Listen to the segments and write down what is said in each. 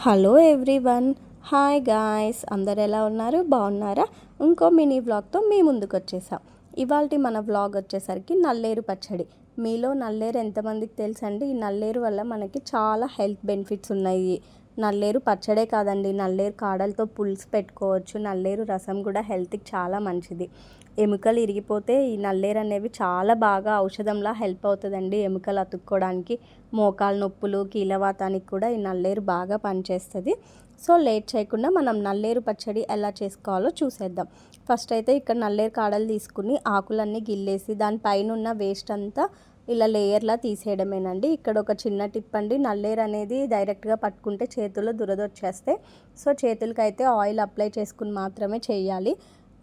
Hello everyone, hi guys, అందరు ఎలా ఉన్నారు? బాగున్నారా? ఇంకో మినీ వ్లాగ్తో మీ ముందుకు వచ్చేసాం. ఇవాళ మన వ్లాగ్ వచ్చేసరికి నల్లేరు పచ్చడి. మీలో నల్లేరు ఎంతమందికి తెలుసండి? ఈ నల్లేరు వల్ల మనకి చాలా హెల్త్ బెనిఫిట్స్ ఉన్నాయి. నల్లేరు పచ్చడే కాదండి, నల్లేరు కాడలతో పులుసు పెట్టుకోవచ్చు. నల్లేరు రసం కూడా హెల్త్కి చాలా మంచిది. ఎముకలు ఇరిగిపోతే ఈ నల్లేరు అనేవి చాలా బాగా ఔషధంలా హెల్ప్ అవుతుందండి. ఎముకలు అతుక్కోవడానికి, మోకాలు నొప్పులు, కీలవాతానికి కూడా ఈ నల్లేరు బాగా పనిచేస్తుంది. సో లేట్ చేయకుండా మనం నల్లేరు పచ్చడి ఎలా చేసుకోవాలో చూసేద్దాం. ఫస్ట్ అయితే ఇక్కడ నల్లేరు కాడలు తీసుకుని ఆకులన్నీ గిల్లేసి దానిపైన ఉన్న వేస్ట్ అంతా ఇలా లేయర్లా తీసేయడమేనండి. ఇక్కడ ఒక చిన్న టిప్ అండి, నల్లేరు అనేది డైరెక్ట్గా పట్టుకుంటే చేతుల్లో దురద వచ్చేస్తే, సో చేతులకైతే ఆయిల్ అప్లై చేసుకుని మాత్రమే చేయాలి.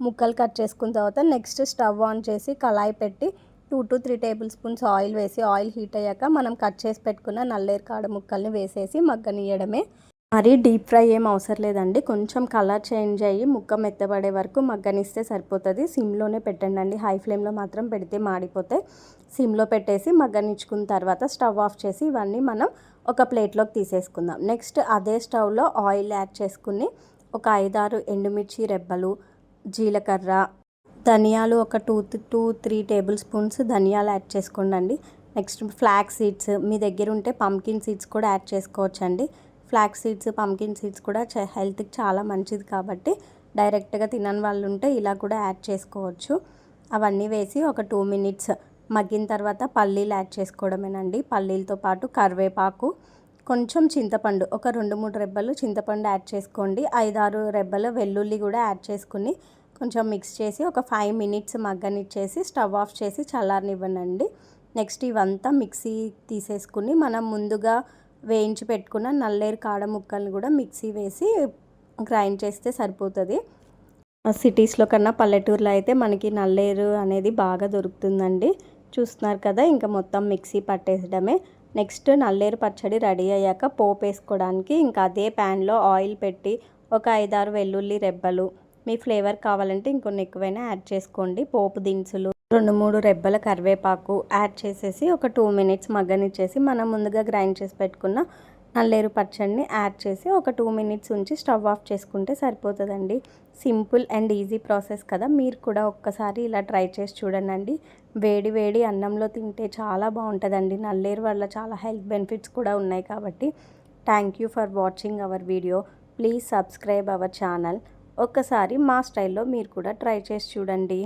ముక్కలు కట్ చేసుకున్న తర్వాత నెక్స్ట్ స్టవ్ ఆన్ చేసి కళాయి పెట్టి 2 to 3 టేబుల్ స్పూన్స్ ఆయిల్ వేసి, ఆయిల్ హీట్ అయ్యాక మనం కట్ చేసి పెట్టుకున్న నల్లేరు కాడ ముక్కల్ని వేసేసి మగ్గనియడమే. మరీ డీప్ ఫ్రై ఏం అవసరం లేదండి, కొంచెం కలర్ చేంజ్ అయ్యి ముక్క మెత్తబడే వరకు మగ్గనిస్తే సరిపోతుంది. సిమ్లోనే పెట్టండి, హై ఫ్లేమ్లో మాత్రం పెడితే మాడిపోతాయి. సిమ్లో పెట్టేసి మగ్గనిచ్చుకున్న తర్వాత స్టవ్ ఆఫ్ చేసి ఇవన్నీ మనం ఒక ప్లేట్లోకి తీసేసుకుందాం. నెక్స్ట్ అదే స్టవ్లో ఆయిల్ యాడ్ చేసుకుని ఒక 5-6 ఎండుమిర్చి రెబ్బలు, జీలకర్ర, ధనియాలు ఒక 2-3 టేబుల్ స్పూన్స్ ధనియాలు యాడ్ చేసుకోండి. నెక్స్ట్ ఫ్లాక్స్ సీడ్స్, మీ దగ్గర ఉంటే పంకిన్ సీడ్స్ కూడా యాడ్ చేసుకోవచ్చండి. ఫ్లాక్స్ సీడ్స్, పంకిన్ సీడ్స్ కూడా హెల్త్కి చాలా మంచిది కాబట్టి డైరెక్ట్గా తినని వాళ్ళు ఉంటే ఇలా కూడా యాడ్ చేసుకోవచ్చు. అవన్నీ వేసి ఒక 2 minutes మగ్గిన తర్వాత పల్లీలు యాడ్ చేసుకోవడమేనండి. పల్లీలతో పాటు కరివేపాకు, కొంచెం చింతపండు, ఒక 2-3 రెబ్బలు చింతపండు యాడ్ చేసుకోండి. 5-6 రెబ్బల వెల్లుల్లి కూడా యాడ్ చేసుకుని కొంచెం మిక్స్ చేసి ఒక 5 minutes మగ్గనిచ్చేసి స్టవ్ ఆఫ్ చేసి చల్లారనివ్వనండి. నెక్స్ట్ ఇవంతా మిక్సీ తీసేసుకుని మనం ముందుగా వేయించి పెట్టుకున్న నల్లేరు కాడ ముక్కల్ని కూడా మిక్సీ వేసి గ్రైండ్ చేస్తే సరిపోతుంది. సిటీస్లో కన్నా పల్లెటూరులో అయితే మనకి నల్లేరు అనేది బాగా దొరుకుతుందండి. చూస్తున్నారు కదా, ఇంకా మొత్తం మిక్సీ పట్టేయడమే. నెక్స్ట్ నల్లేరు పచ్చడి రెడీ అయ్యాక పోపు వేసుకోవడానికి ఇంకా అదే ప్యాన్లో ఆయిల్ పెట్టి ఒక 5-6 వెల్లుల్లి రెబ్బలు, మీ ఫ్లేవర్ కావాలంటే ఇంకొన్ని ఎక్కువైనా యాడ్ చేసుకోండి. పోపు దినుసులు, 2-3 రెబ్బల కరివేపాకు యాడ్ చేసేసి ఒక 2 minutes మగ్గనిచ్చేసి మనం ముందుగా గ్రైండ్ చేసి పెట్టుకున్న నల్లేరు పచ్చడిని యాడ్ చేసి ఒక 2 minutes ఉంచి స్టవ్ ఆఫ్ చేసుకుంటే సరిపోతుందండి. సింపుల్ అండ్ ఈజీ ప్రాసెస్ కదా, మీరు కూడా ఒక్కసారి ఇలా ట్రై చేసి చూడండి. వేడి వేడి అన్నంలో తింటే చాలా బాగుంటుందండి. నల్లేరు వల్ల చాలా హెల్త్ బెనిఫిట్స్ కూడా ఉన్నాయి కాబట్టి. Thank you for watching our video. Please subscribe our channel. ఒక్కసారి మా స్టైల్లో మీరు కూడా ట్రై చేసి చూడండి.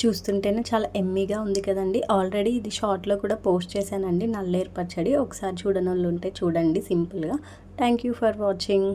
చూస్తుంటేనే చాలా ఎమ్మీగా ఉంది కదండి. ఆల్రెడీ ఇది షార్ట్లో కూడా పోస్ట్ చేశానండి, నల్లేరు పచ్చడి. ఒకసారి చూడని వాళ్ళు ఉంటే చూడండి సింపుల్గా. Thank you for watching.